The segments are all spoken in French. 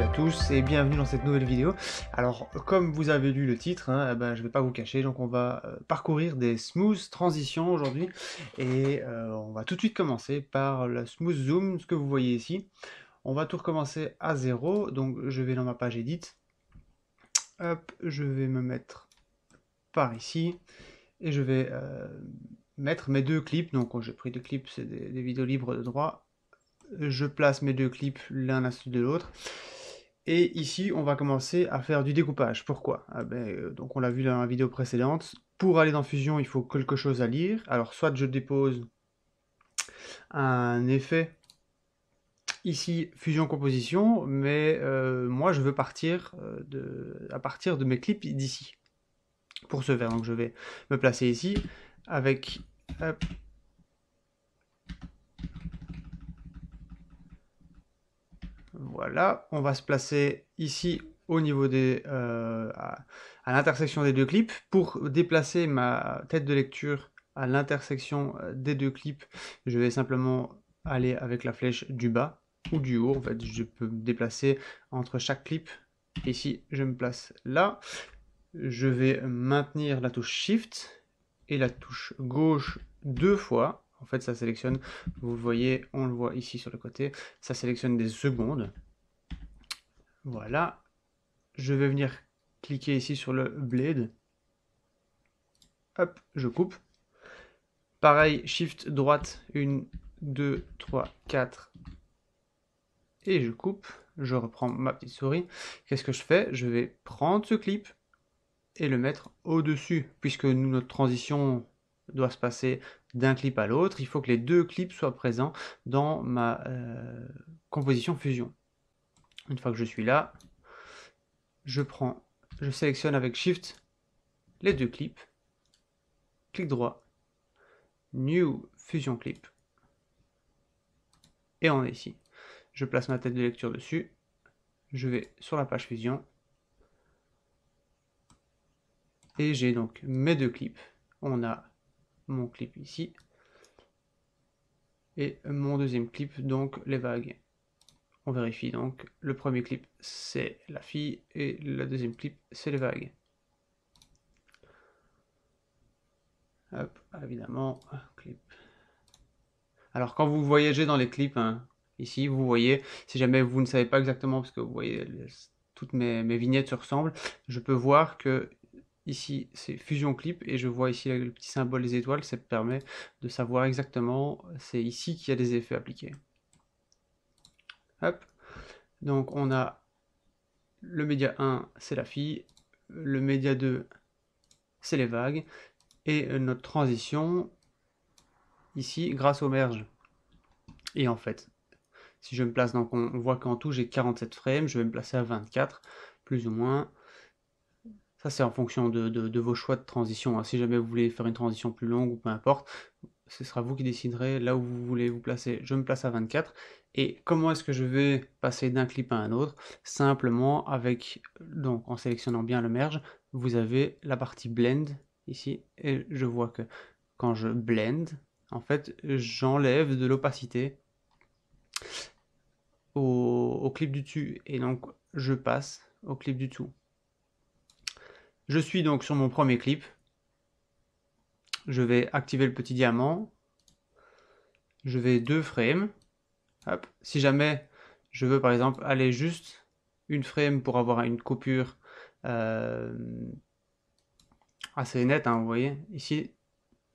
à tous et bienvenue dans cette nouvelle vidéo. Alors comme vous avez lu le titre, je vais pas vous cacher, donc on va parcourir des smooth transitions aujourd'hui et on va tout de suite commencer par le smooth zoom, ce que vous voyez ici. On va tout recommencer à zéro, donc je vais dans ma page edit. Hop, je vais me mettre par ici et je vais mettre mes deux clips. Donc j'ai pris deux clips, c'est des vidéos libres de droit. Je place mes deux clips l'un à la suite de l'autre. Et ici, on va commencer à faire du découpage. Pourquoi? Donc on l'a vu dans la vidéo précédente. Pour aller dans Fusion, il faut quelque chose à lire. Alors soit je dépose un effet ici Fusion Composition, mais moi je veux partir à partir de mes clips d'ici. Pour ce faire, donc je vais me placer ici avec hop, voilà, on va se placer ici au niveau des à l'intersection des deux clips. Pour déplacer ma tête de lecture à l'intersection des deux clips, je vais simplement aller avec la flèche du bas ou du haut. En fait, je peux me déplacer entre chaque clip. Ici, je me place là. Je vais maintenir la touche Shift et la touche gauche deux fois. En fait, ça sélectionne, vous le voyez, on le voit ici sur le côté, ça sélectionne des secondes. Voilà. Je vais venir cliquer ici sur le blade. Hop, je coupe. Pareil, Shift droite, 1, 2, 3, 4. Et je coupe. Je reprends ma petite souris. Qu'est-ce que je fais? Je vais prendre ce clip et le mettre au-dessus. Puisque nous, notre transition doit se passer d'un clip à l'autre, il faut que les deux clips soient présents dans ma composition Fusion. Une fois que je suis là, je sélectionne avec Shift les deux clips, clic droit, New Fusion Clip, et on est ici. Je place ma tête de lecture dessus, je vais sur la page Fusion, et j'ai donc mes deux clips. On a mon clip ici, et mon deuxième clip, donc les vagues. On vérifie donc, le premier clip c'est la fille, et le deuxième clip c'est les vagues. Hop, évidemment, clip. Alors quand vous voyagez dans les clips, ici vous voyez, si jamais vous ne savez pas exactement, parce que vous voyez toutes mes vignettes se ressemblent, je peux voir que ici c'est Fusion Clip et je vois ici le petit symbole des étoiles, ça permet de savoir exactement, c'est ici qu'il y a des effets appliqués. Hop, donc on a le média 1 c'est la fille, le média 2 c'est les vagues, et notre transition ici grâce au merge. Et en fait, si je me place, donc on voit qu'en tout j'ai 47 frames, je vais me placer à 24, plus ou moins. Ça c'est en fonction de vos choix de transition. Si jamais vous voulez faire une transition plus longue ou peu importe, ce sera vous qui déciderez là où vous voulez vous placer. Je me place à 24. Et comment est-ce que je vais passer d'un clip à un autre? Simplement avec, donc en sélectionnant bien le merge, vous avez la partie blend ici. Et je vois que quand je blend, en fait, j'enlève de l'opacité au clip du dessus et donc je passe au clip du dessous. Je suis donc sur mon premier clip. Je vais activer le petit diamant. Je vais 2 frames. Hop. Si jamais je veux par exemple aller juste une frame pour avoir une coupure assez nette, vous voyez, ici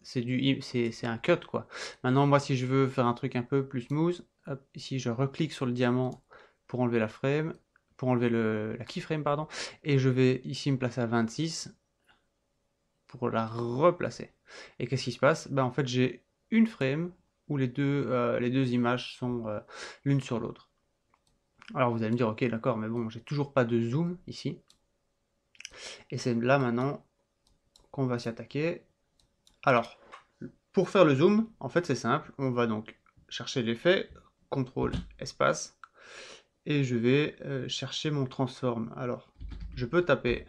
c'est un cut quoi. Maintenant moi si je veux faire un truc un peu plus smooth, hop, ici je reclique sur le diamant pour enlever la frame, pour enlever la keyframe pardon, et je vais ici me placer à 26 pour la replacer. Et qu'est-ce qui se passe? En fait j'ai une frame où les deux images sont l'une sur l'autre. Alors vous allez me dire ok d'accord mais bon j'ai toujours pas de zoom ici. Et c'est là maintenant qu'on va s'y attaquer. Alors pour faire le zoom, en fait c'est simple, on va donc chercher l'effet, CTRL espace, et je vais chercher mon transform. Alors je peux taper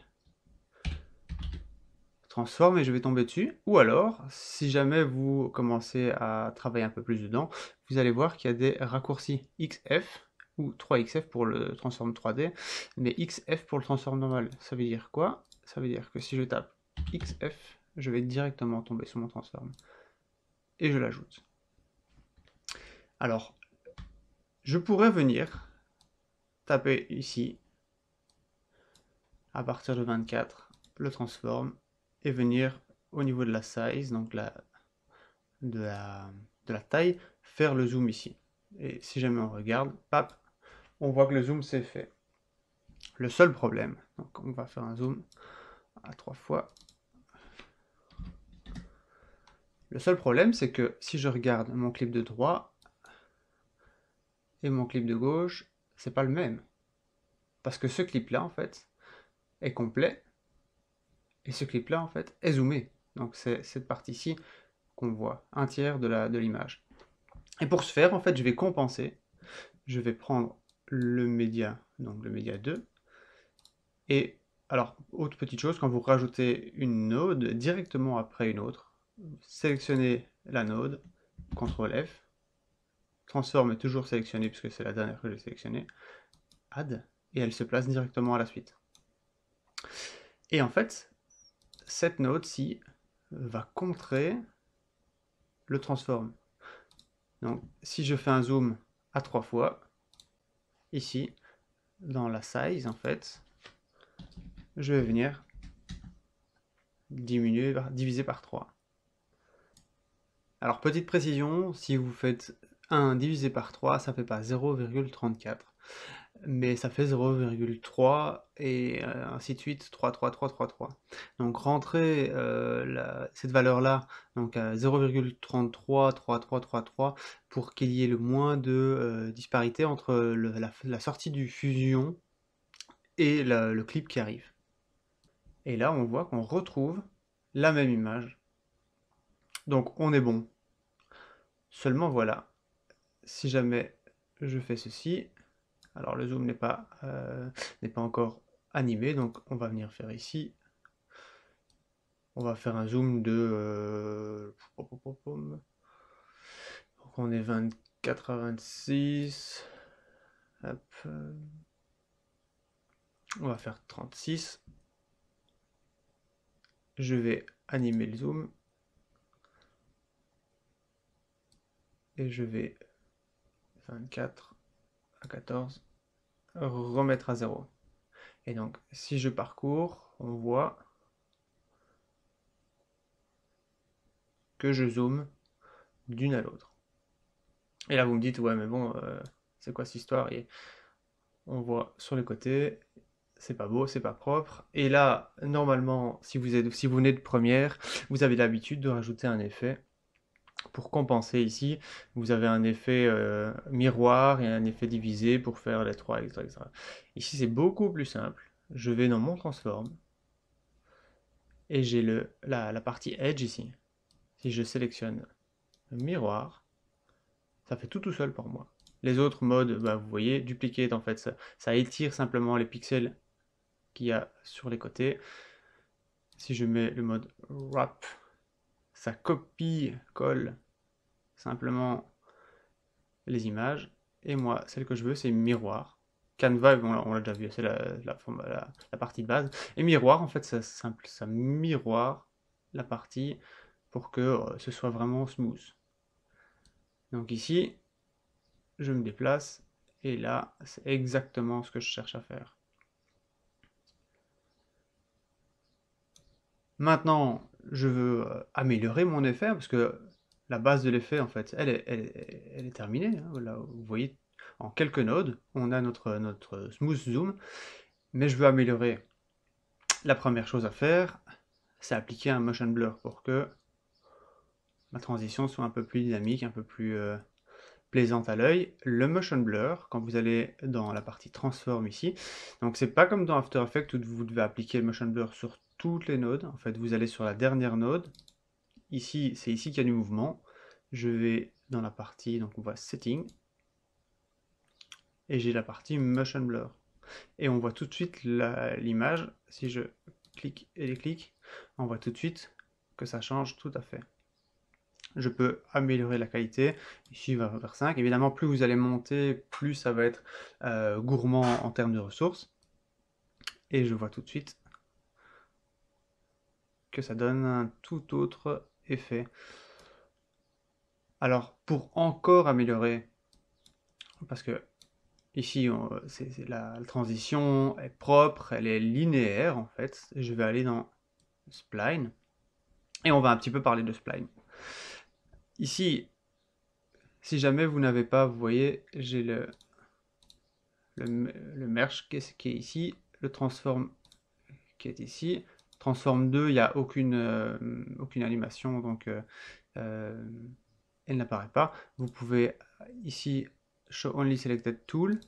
transform et je vais tomber dessus, ou alors si jamais vous commencez à travailler un peu plus dedans, vous allez voir qu'il y a des raccourcis XF ou 3XF pour le transform 3D, mais XF pour le transform normal. Ça veut dire quoi? Ça veut dire que si je tape XF, je vais directement tomber sur mon transform. Et je l'ajoute. Alors, je pourrais venir taper ici, à partir de 24, le transform, et venir au niveau de la size, donc de la taille, faire le zoom ici. Et si jamais on regarde, pap, on voit que le zoom c'est fait. Le seul problème, donc on va faire un zoom à 3 fois. Le seul problème, c'est que si je regarde mon clip de droite et mon clip de gauche, c'est pas le même. Parce que ce clip-là, en fait, est complet, et ce clip-là, en fait, est zoomé. Donc c'est cette partie-ci qu'on voit, un tiers de l'image. Et pour ce faire, en fait, je vais compenser. Je vais prendre le média, donc le média 2, et alors, autre petite chose, quand vous rajoutez une node directement après une autre, sélectionnez la node, CTRL F, transform est toujours sélectionné puisque c'est la dernière que j'ai sélectionnée, add, et elle se place directement à la suite. Et en fait, cette node-ci va contrer le transform. Donc, si je fais un zoom à 3 fois, ici, dans la size, en fait, je vais venir diviser par 3. Alors, petite précision, si vous faites 1 divisé par 3, ça ne fait pas 0,34. Mais ça fait 0,3 et ainsi de suite, 3, 3, 3, 3, 3. Donc rentrez cette valeur-là donc à 0,33, 3, 3, 3, 3 pour qu'il y ait le moins de disparité entre la sortie du fusion et le clip qui arrive. Et là, on voit qu'on retrouve la même image. Donc on est bon. Seulement voilà, si jamais je fais ceci, alors le zoom n'est pas encore animé, donc on va venir faire ici. On va faire un zoom de... donc on est 24 à 26. Hop. On va faire 36. Je vais animer le zoom. Et je vais 24 à 14 remettre à 0. Et donc, si je parcours, on voit que je zoome d'une à l'autre. Et là, vous me dites, ouais, mais bon, c'est quoi cette histoire? Et on voit sur les côtés, c'est pas beau, c'est pas propre. Et là, normalement, si vous venez de première, vous avez l'habitude de rajouter un effet. Pour compenser ici, vous avez un effet miroir et un effet divisé pour faire les 3, etc., etc. Ici, c'est beaucoup plus simple. Je vais dans mon transform et j'ai la partie edge ici. Si je sélectionne le miroir, ça fait tout seul pour moi. Les autres modes, bah, vous voyez, duplicate en fait, ça étire simplement les pixels qu'il y a sur les côtés. Si je mets le mode wrap, ça copie, colle simplement les images. Et moi, celle que je veux, c'est miroir. Canva, on l'a déjà vu, c'est la partie de base. Et miroir, en fait, c'est simple, ça miroir la partie pour que ce soit vraiment smooth. Donc ici, je me déplace, et là, c'est exactement ce que je cherche à faire. Maintenant, je veux améliorer mon effet, parce que la base de l'effet, en fait, elle est terminée. Hein. Là, vous voyez, en quelques nodes, on a notre smooth zoom, mais je veux améliorer. La première chose à faire, c'est appliquer un motion blur pour que ma transition soit un peu plus dynamique, un peu plus plaisante à l'œil. Le motion blur, quand vous allez dans la partie transform ici, donc c'est pas comme dans After Effects où vous devez appliquer le motion blur sur toutes les nodes. En fait, vous allez sur la dernière node. Ici, c'est ici qu'il y a du mouvement. Je vais dans la partie, donc on voit Setting, et j'ai la partie Motion Blur. Et on voit tout de suite l'image, si je clique et déclique, on voit tout de suite que ça change tout à fait. je peux améliorer la qualité. Ici, il va vers 5. Évidemment, plus vous allez monter, plus ça va être gourmand en termes de ressources. Et je vois tout de suite que ça donne un tout autre effet. Alors, pour encore améliorer, parce que ici, la transition est propre, elle est linéaire en fait. Je vais aller dans Spline, et on va un petit peu parler de Spline. Ici, si jamais vous n'avez pas, vous voyez, j'ai le merge qui est ici, le transform qui est ici. Transform 2, il n'y a aucune animation, donc elle n'apparaît pas. Vous pouvez ici Show Only Selected Tool.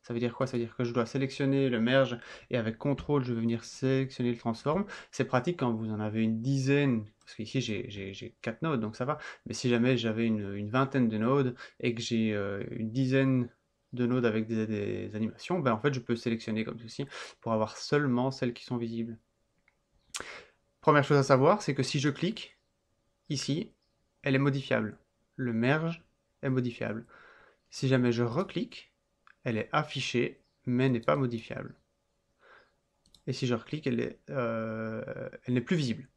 Ça veut dire quoi? Ça veut dire que je dois sélectionner le merge et avec CTRL, je vais venir sélectionner le transform. C'est pratique quand vous en avez une dizaine, parce qu'ici j'ai 4 nodes, donc ça va. Mais si jamais j'avais une vingtaine de nodes et que j'ai une dizaine de nodes avec des animations, ben en fait je peux sélectionner comme ceci pour avoir seulement celles qui sont visibles. Première chose à savoir, c'est que si je clique ici, elle est modifiable. Le merge est modifiable. Si jamais je reclique, elle est affichée, mais n'est pas modifiable. Et si je reclique, elle n'est plus visible.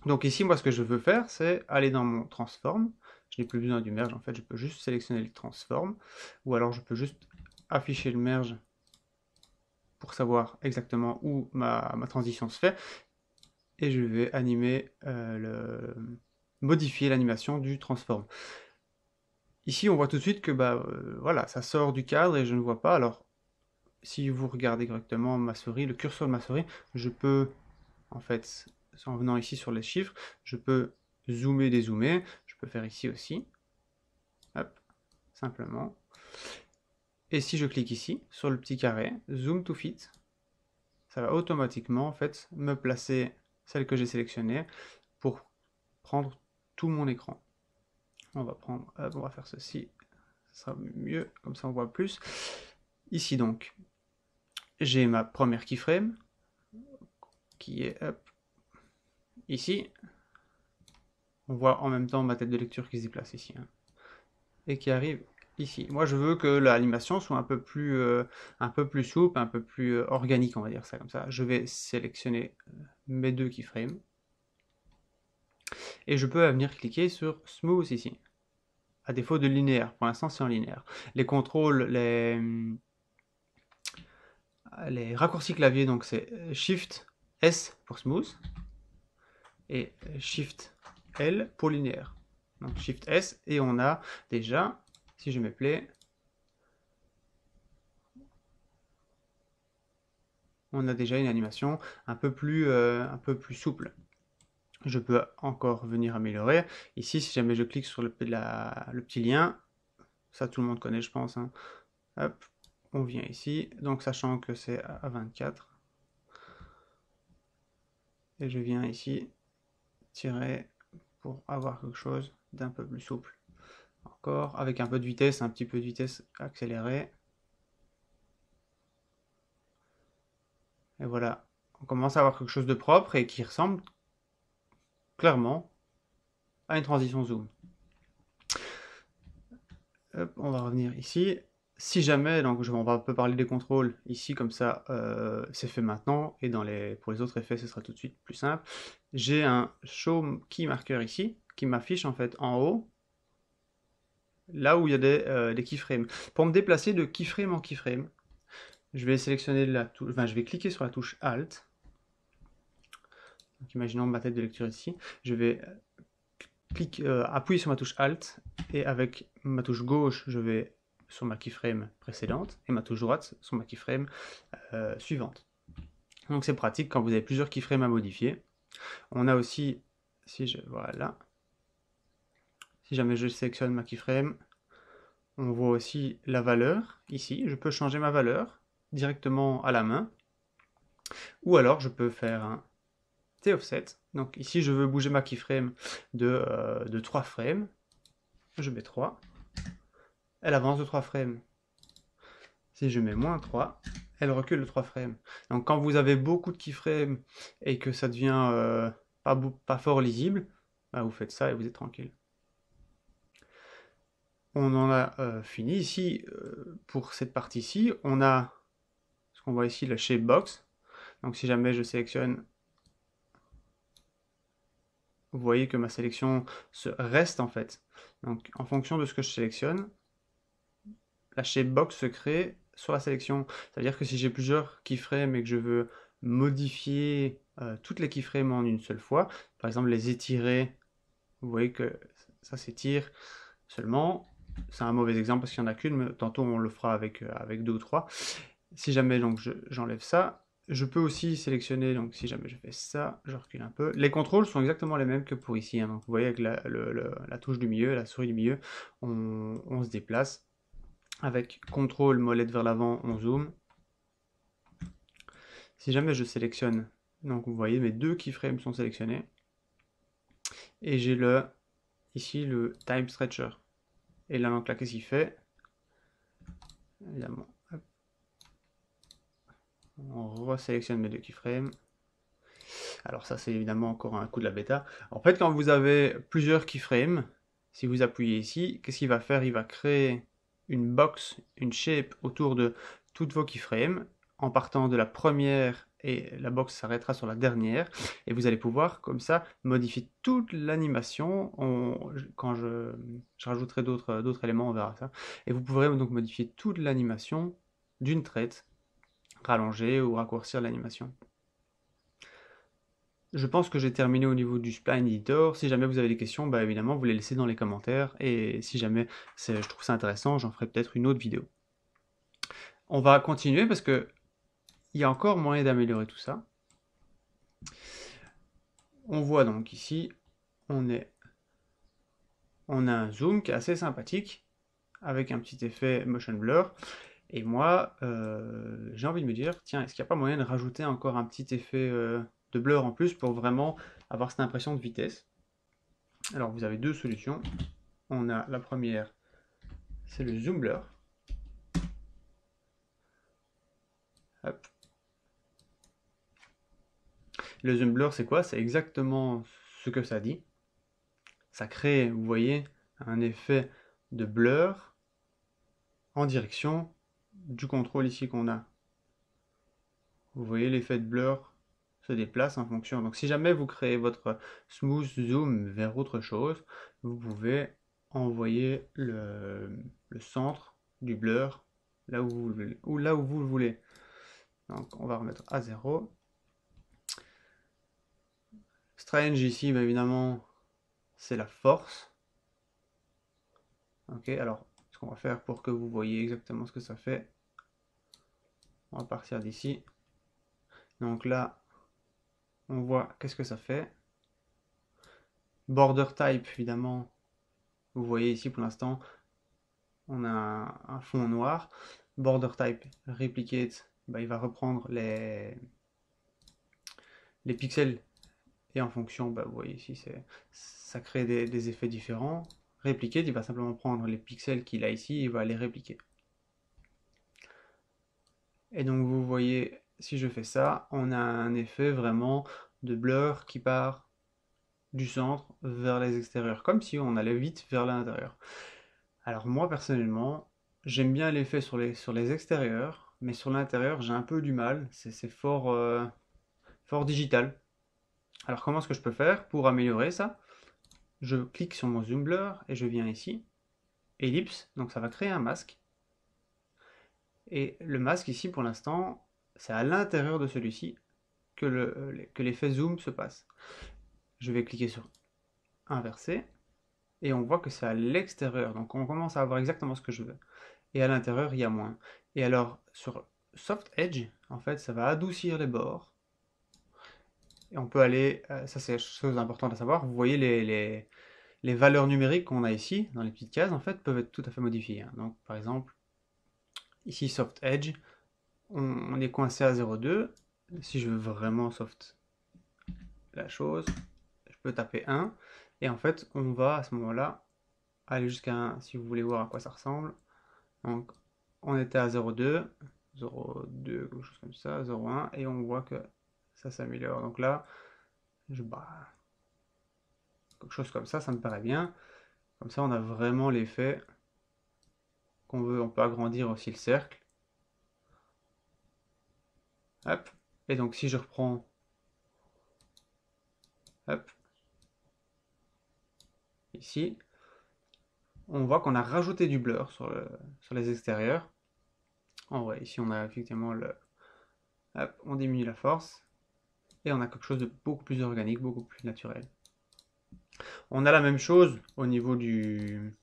Donc ici, moi, ce que je veux faire, c'est aller dans mon transform. Je n'ai plus besoin du merge, en fait, je peux juste sélectionner le transform. Ou alors, je peux juste afficher le merge pour savoir exactement où ma transition se fait. Et je vais animer, modifier l'animation du transform. Ici, on voit tout de suite que voilà, ça sort du cadre et je ne vois pas. Alors, si vous regardez correctement ma souris, le curseur de ma souris, je peux, en fait, en venant ici sur les chiffres, je peux zoomer, dézoomer. Je peux faire ici aussi. Hop, simplement. Et si je clique ici, sur le petit carré, Zoom to Fit, ça va automatiquement, en fait, me placer celle que j'ai sélectionnée pour prendre tout mon écran. On va prendre, on va faire ceci, ça sera mieux, comme ça on voit plus. Ici donc, j'ai ma première keyframe, qui est ici. On voit en même temps ma tête de lecture qui se déplace ici, hein, et qui arrive ici. Moi je veux que l'animation soit un peu plus souple, un peu plus organique, on va dire ça comme ça. Je vais sélectionner mes deux keyframes, et je peux venir cliquer sur Smooth ici. À défaut de linéaire, pour l'instant c'est en linéaire. Les contrôles, les raccourcis clavier, donc c'est Shift S pour Smooth et Shift L pour linéaire. Donc Shift S et on a déjà, si je mets play, on a déjà une animation un peu plus souple. Je peux encore venir améliorer. Ici, si jamais je clique sur le petit lien, ça tout le monde connaît je pense, hein. Hop, on vient ici, donc sachant que c'est à 24, et je viens ici tirer pour avoir quelque chose d'un peu plus souple. Encore, avec un peu de vitesse, un petit peu de vitesse accélérée. Et voilà, on commence à avoir quelque chose de propre et qui ressemble clairement à une transition zoom. Hop, on va revenir ici. Si jamais, donc on va un peu parler des contrôles ici, comme ça c'est fait maintenant, et pour les autres effets ce sera tout de suite plus simple. J'ai un show key marker ici, qui m'affiche en fait en haut, là où il y a des keyframes. Pour me déplacer de keyframe en keyframe, je vais sélectionner je vais cliquer sur la touche Alt. Donc, imaginons ma tête de lecture ici. Je vais appuyer sur ma touche Alt et avec ma touche gauche, je vais sur ma keyframe précédente et ma touche droite sur ma keyframe suivante. Donc c'est pratique quand vous avez plusieurs keyframes à modifier. On a aussi, voilà, si jamais je sélectionne ma keyframe, on voit aussi la valeur ici. Je peux changer ma valeur directement à la main, ou alors je peux faire un T-offset. Donc ici je veux bouger ma keyframe de 3 frames, je mets 3, elle avance de 3 frames. Si je mets moins 3, elle recule de 3 frames. Donc quand vous avez beaucoup de keyframes et que ça devient pas fort lisible, bah, vous faites ça et vous êtes tranquille. On en a fini ici pour cette partie-ci. On a ce qu'on voit ici, le shapebox. Donc si jamais je sélectionne, vous voyez que ma sélection se reste en fait. Donc en fonction de ce que je sélectionne, la shapebox se crée sur la sélection. Ça veut dire que si j'ai plusieurs keyframes et que je veux modifier toutes les keyframes en une seule fois, par exemple les étirer, vous voyez que ça s'étire seulement. C'est un mauvais exemple parce qu'il n'y en a qu'une, mais tantôt on le fera avec deux ou trois. Si jamais donc j'enlève ça, je peux aussi sélectionner, donc si jamais je fais ça, je recule un peu. Les contrôles sont exactement les mêmes que pour ici, hein. Donc vous voyez avec la touche du milieu, la souris du milieu, on se déplace. Avec contrôle molette vers l'avant, on zoome. Si jamais je sélectionne, donc vous voyez mes deux keyframes sont sélectionnés. Et j'ai ici le time stretcher. Et là donc là qu'est-ce qu'il fait? Évidemment, hop. On resélectionne mes deux keyframes. Alors ça c'est évidemment encore un coup de la bêta. En fait quand vous avez plusieurs keyframes, si vous appuyez ici, qu'est-ce qu'il va faire? Il va créer une box, une shape autour de toutes vos keyframes en partant de la première et la box s'arrêtera sur la dernière et vous allez pouvoir comme ça modifier toute l'animation. Quand je rajouterai d'autres éléments, on verra ça. Et vous pourrez donc modifier toute l'animation d'une traite, rallonger ou raccourcir l'animation. Je pense que j'ai terminé au niveau du Spline Editor. Si jamais vous avez des questions, bah évidemment, vous les laissez dans les commentaires. Et si jamais je trouve ça intéressant, j'en ferai peut-être une autre vidéo. On va continuer parce que il y a encore moyen d'améliorer tout ça. On voit donc ici, on a un zoom qui est assez sympathique avec un petit effet motion blur. Et moi, j'ai envie de me dire, tiens, est-ce qu'il n'y a pas moyen de rajouter encore un petit effet de blur en plus pour vraiment avoir cette impression de vitesse? Alors vous avez deux solutions. On a la première, c'est le zoom blur. Hop. Le zoom blur, c'est quoi? C'est exactement ce que ça dit. Ça crée, vous voyez, un effet de blur en direction du contrôle ici qu'on a. Vous voyez, l'effet de blur se déplace en fonction. Donc si jamais vous créez votre smooth zoom vers autre chose, vous pouvez envoyer le centre du blur là où vous le, ou là où vous le voulez. Donc on va remettre à 0. Strange ici, bah, évidemment, c'est la force. Ok, alors ce qu'on va faire pour que vous voyez exactement ce que ça fait, on va partir d'ici. Donc là, on voit qu'est-ce que ça fait. Border type, évidemment, vous voyez ici pour l'instant, on a un fond noir. Border type replicate, bah, il va reprendre les pixels et en fonction, bah, vous voyez ici, ça crée des effets différents. Replicate, il va simplement prendre les pixels qu'il a ici et il va les répliquer. Et donc vous voyez, si je fais ça, on a un effet vraiment de blur qui part du centre vers les extérieurs, comme si on allait vite vers l'intérieur. Alors moi personnellement, j'aime bien l'effet sur les extérieurs, mais sur l'intérieur j'ai un peu du mal, c'est fort digital. Alors comment est-ce que je peux faire pour améliorer ça? Je clique sur mon zoom blur et je viens ici, ellipse, donc ça va créer un masque. Et le masque ici pour l'instant, c'est à l'intérieur de celui-ci que l'effet zoom se passe. Je vais cliquer sur inverser et on voit que c'est à l'extérieur. Donc on commence à avoir exactement ce que je veux. Et à l'intérieur, il y a moins. Et alors sur Soft Edge, en fait, ça va adoucir les bords. Et on peut aller, ça c'est chose importante à savoir, vous voyez les valeurs numériques qu'on a ici, dans les petites cases, en fait, peuvent être tout à fait modifiées, hein. Donc par exemple, ici Soft Edge, on est coincé à 0,2. Si je veux vraiment soft la chose, je peux taper 1. Et en fait, on va à ce moment-là aller jusqu'à 1, si vous voulez voir à quoi ça ressemble. Donc, on était à 0,2, 0,2, quelque chose comme ça, 0,1, et on voit que ça s'améliore. Donc là, je bats. quelque chose comme ça me paraît bien. Comme ça, on a vraiment l'effet qu'on veut. On peut agrandir aussi le cercle. Hop. Et donc, si je reprends, hop, ici, on voit qu'on a rajouté du blur sur les extérieurs. En vrai, ici, on a effectivement le... Hop, on diminue la force. Et on a quelque chose de beaucoup plus organique, beaucoup plus naturel. On a la même chose au niveau du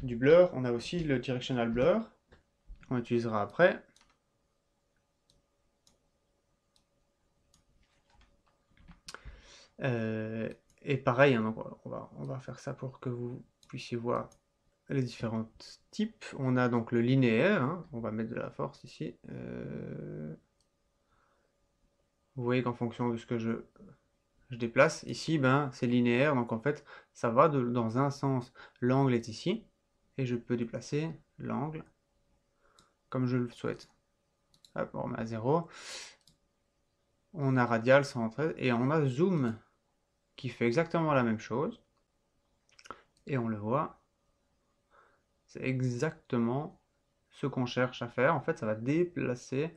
blur. On a aussi le directional blur qu'on utilisera après. Et pareil, hein, donc on va faire ça pour que vous puissiez voir les différents types. On a donc le linéaire, hein, on va mettre de la force ici. Vous voyez qu'en fonction de ce que je déplace, ici ben, c'est linéaire, donc en fait ça va dans un sens. L'angle est ici, et je peux déplacer l'angle comme je le souhaite. Hop, on remet à 0. On a radial 113, et on a zoom qui fait exactement la même chose. Et on le voit, c'est exactement ce qu'on cherche à faire. En fait, ça va déplacer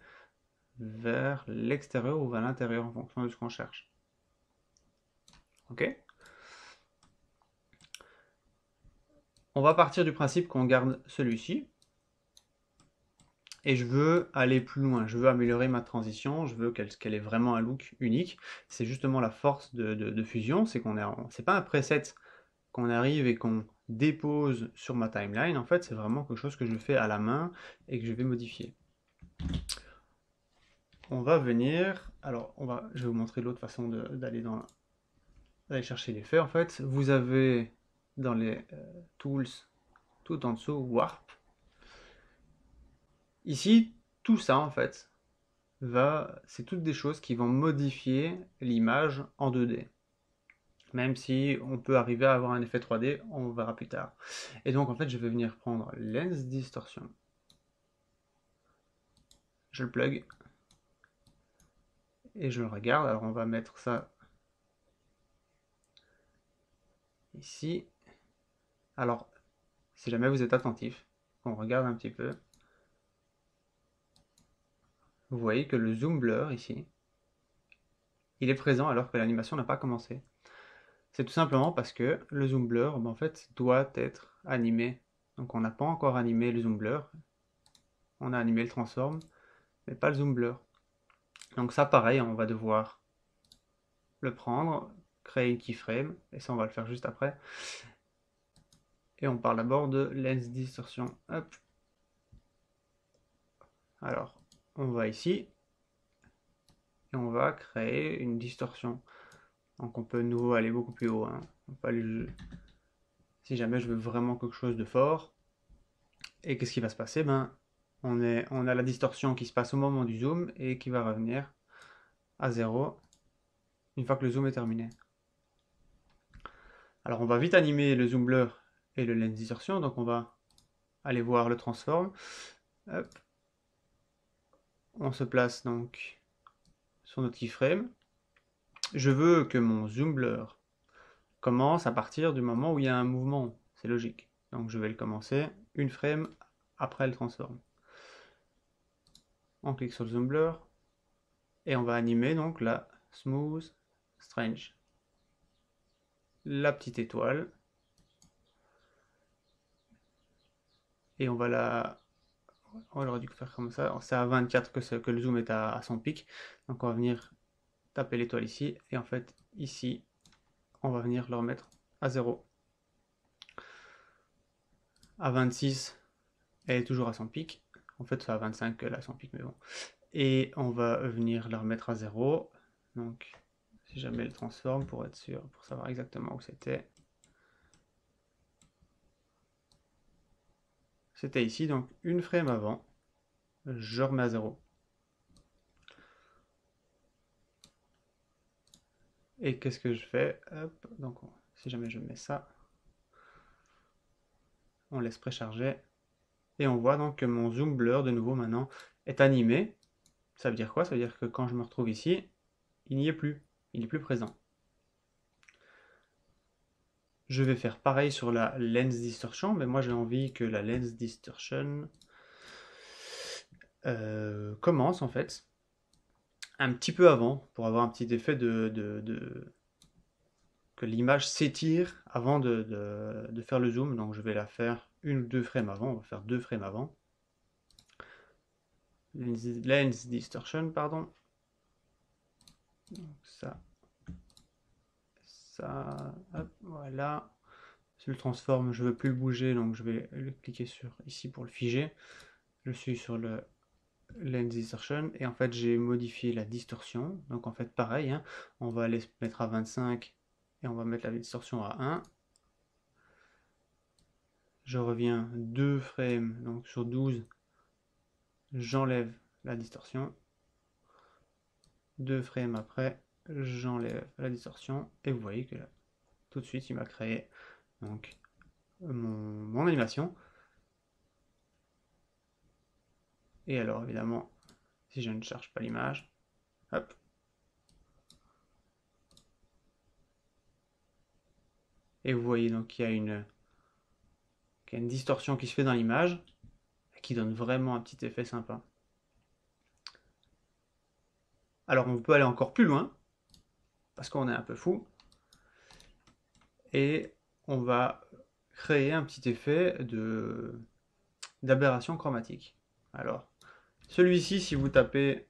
vers l'extérieur ou vers l'intérieur en fonction de ce qu'on cherche. Ok? On va partir du principe qu'on garde celui-ci. Et je veux aller plus loin, je veux améliorer ma transition, je veux qu'elle ait vraiment un look unique. C'est justement la force de Fusion, c'est c'est pas un preset qu'on arrive et qu'on dépose sur ma timeline, en fait c'est vraiment quelque chose que je fais à la main et que je vais modifier. On va venir, alors je vais vous montrer l'autre façon d'aller chercher l'effet. En fait, vous avez dans les tools tout en dessous Warp. Ici, tout ça en fait, c'est toutes des choses qui vont modifier l'image en 2D. Même si on peut arriver à avoir un effet 3D, on verra plus tard. Et donc en fait, je vais venir prendre Lens Distortion. Je le plug. Et je le regarde. Alors on va mettre ça ici. Alors, si jamais vous êtes attentif, on regarde un petit peu. Vous voyez que le zoom blur ici, il est présent alors que l'animation n'a pas commencé. C'est tout simplement parce que le zoom blur, en fait, doit être animé. Donc on n'a pas encore animé le zoom blur. On a animé le transform, mais pas le zoom blur. Donc ça, pareil, on va devoir le prendre, créer une keyframe, et ça on va le faire juste après. Et on parle d'abord de lens distortion. Hop. Alors, on va ici, et on va créer une distorsion. Donc on peut de nouveau aller beaucoup plus haut. Hein. On peut aller... Si jamais je veux vraiment quelque chose de fort, et qu'est-ce qui va se passer? Ben, on a la distorsion qui se passe au moment du zoom, et qui va revenir à 0 une fois que le zoom est terminé. Alors on va vite animer le zoom blur et le lens distortion, donc on va aller voir le transform. Hop. On se place donc sur notre keyframe. Je veux que mon zoom blur commence à partir du moment où il y a un mouvement, c'est logique. Donc je vais le commencer une frame après le transform. On clique sur le zoom blur et on va animer donc la smooth strange. La petite étoile. Et on aurait dû faire comme ça. C'est à 24 que le zoom est à son pic. Donc on va venir taper l'étoile ici. Et en fait, ici, on va venir le remettre à 0. À 26, elle est toujours à son pic. En fait, c'est à 25 qu'elle a son pic, mais bon. Et on va venir la remettre à 0. Donc, si jamais elle transforme, pour être sûr, pour savoir exactement où c'était. C'était ici, donc une frame avant. Je remets à 0. Et qu'est-ce que je fais? Hop, donc si jamais je mets ça, on laisse précharger. Et on voit donc que mon zoom blur, de nouveau maintenant, est animé. Ça veut dire quoi? Ça veut dire que quand je me retrouve ici, il n'y est plus. Il n'est plus présent. Je vais faire pareil sur la lens distortion, mais moi j'ai envie que la lens distortion commence en fait un petit peu avant pour avoir un petit effet que l'image s'étire avant de faire le zoom. Donc je vais la faire une ou deux frames avant, on va faire 2 frames avant. Lens distortion, pardon. Donc ça, hop, voilà. Si le transforme, je ne veux plus le bouger, donc je vais le cliquer sur ici pour le figer. Je suis sur le lens distortion et en fait j'ai modifié la distorsion. Donc en fait pareil, hein, on va aller se mettre à 25 et on va mettre la distorsion à 1. Je reviens 2 frames, donc sur 12, j'enlève la distorsion. 2 frames après, j'enlève la distorsion et vous voyez que là, tout de suite il m'a créé donc mon animation. Et alors évidemment, si je ne charge pas l'image, hop, et vous voyez donc qu'il y a une distorsion qui se fait dans l'image qui donne vraiment un petit effet sympa. Alors on peut aller encore plus loin parce qu'on est un peu fou et on va créer un petit effet d'aberration chromatique. Alors celui-ci, si vous tapez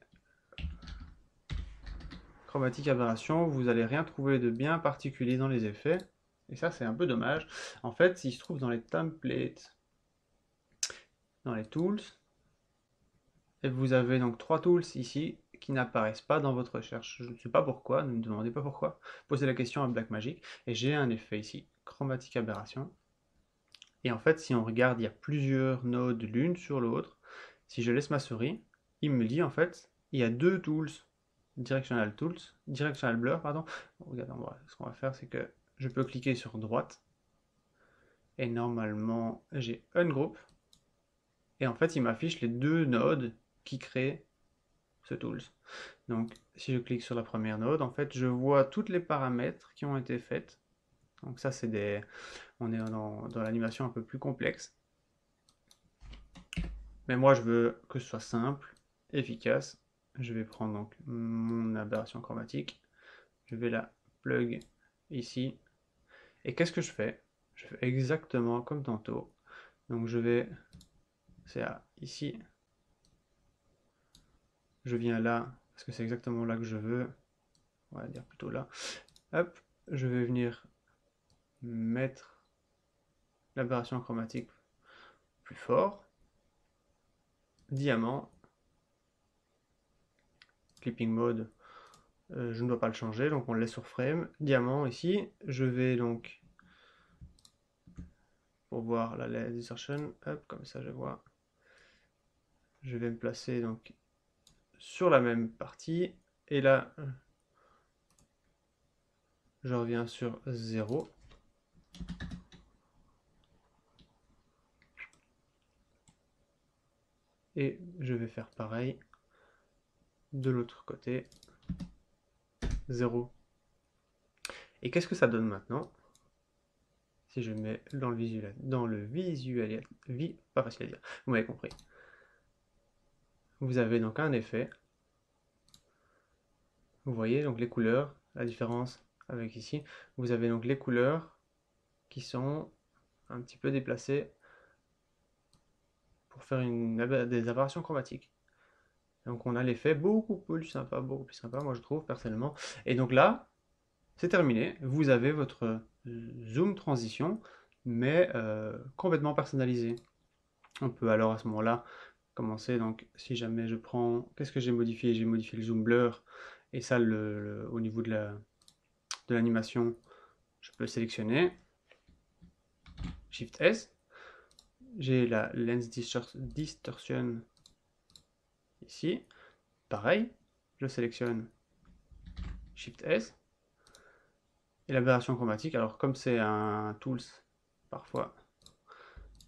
chromatique aberration, vous n'allez rien trouver de bien particulier dans les effets. Et ça, c'est un peu dommage. En fait, il se trouve dans les templates, dans les tools. Et vous avez donc 3 tools ici qui n'apparaissent pas dans votre recherche. Je ne sais pas pourquoi, ne me demandez pas pourquoi. Posez la question à Blackmagic. Et j'ai un effet ici, chromatique aberration. Et en fait, si on regarde, il y a plusieurs nodes l'une sur l'autre. Si je laisse ma souris, il me dit en fait, il y a 2 tools. Directional Blur, pardon. Regardez, ce qu'on va faire, c'est que je peux cliquer sur droite. Et normalement, j'ai Ungroup. Et en fait, il m'affiche les 2 nodes qui créent ce tools. Donc, si je clique sur la première node, en fait, je vois toutes les paramètres qui ont été faits. Donc ça, c'est des... On est dans l'animation un peu plus complexe. Mais moi, je veux que ce soit simple, efficace. Je vais prendre donc mon aberration chromatique. Je vais la plug ici. Et qu'est-ce que je fais? Je fais exactement comme tantôt. Donc je vais... C'est ici. Je viens là, parce que c'est exactement là que je veux. On va dire plutôt là. Hop, je vais venir mettre l'aberration chromatique plus fort. Diamant. Clipping mode, je ne dois pas le changer, donc on le laisse sur frame. Diamant ici, je vais donc, pour voir la distortion, hop, comme ça je vois. Je vais me placer donc sur la même partie, et là, je reviens sur 0. Et je vais faire pareil de l'autre côté, 0. Et qu'est-ce que ça donne maintenant? Si je mets dans le visuel, pas facile à dire, vous m'avez compris. Vous avez donc un effet. Vous voyez donc les couleurs, la différence avec ici. Vous avez donc les couleurs qui sont un petit peu déplacées pour faire des aberrations chromatiques. Donc on a l'effet beaucoup plus sympa, moi je trouve personnellement. Et donc là, c'est terminé. Vous avez votre zoom transition, mais complètement personnalisé. On peut alors à ce moment-là commencer. Donc si jamais je prends, qu'est-ce que j'ai modifié? J'ai modifié le zoom blur. Et ça, au niveau de l'animation, je peux sélectionner Shift S. J'ai la lens distortion ici. Pareil, je sélectionne Shift S. Et l'aberration chromatique, alors comme c'est un tools, parfois,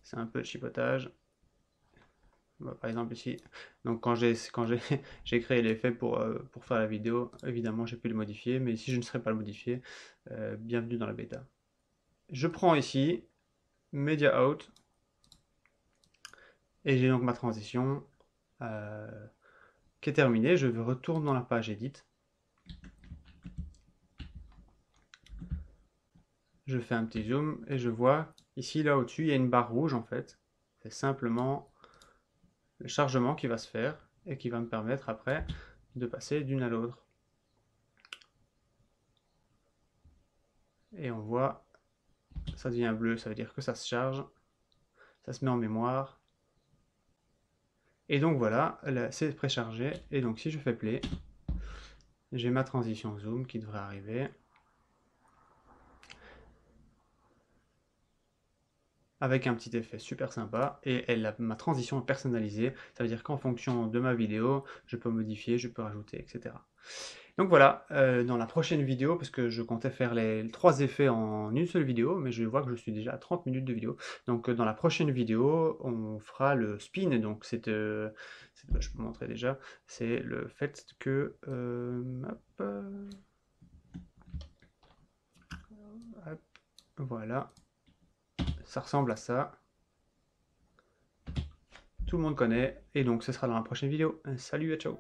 c'est un peu de chipotage. Par exemple ici, donc quand j'ai j'ai créé l'effet pour faire la vidéo, évidemment j'ai pu le modifier, mais si je ne serais pas le modifier, bienvenue dans la bêta. Je prends ici Media Out et j'ai donc ma transition qui est terminée. Je retourne dans la page Edit. Je fais un petit zoom et je vois ici, là au-dessus, il y a une barre rouge en fait. C'est simplement le chargement qui va se faire et qui va me permettre après de passer d'une à l'autre. Et on voit, ça devient bleu, ça veut dire que ça se charge, ça se met en mémoire. Et donc voilà, c'est préchargé. Et donc si je fais play, j'ai ma transition zoom qui devrait arriver. Avec un petit effet super sympa et ma transition est personnalisée, ça veut dire qu'en fonction de ma vidéo, je peux modifier, je peux rajouter, etc. Donc voilà, dans la prochaine vidéo, parce que je comptais faire les 3 effets en une seule vidéo, mais je vois que je suis déjà à 30 minutes de vidéo. Donc dans la prochaine vidéo, on fera le spin, donc je peux montrer déjà, c'est le fait que... hop, hop, voilà, ça ressemble à ça. Tout le monde connaît, et donc ce sera dans la prochaine vidéo. Salut et ciao!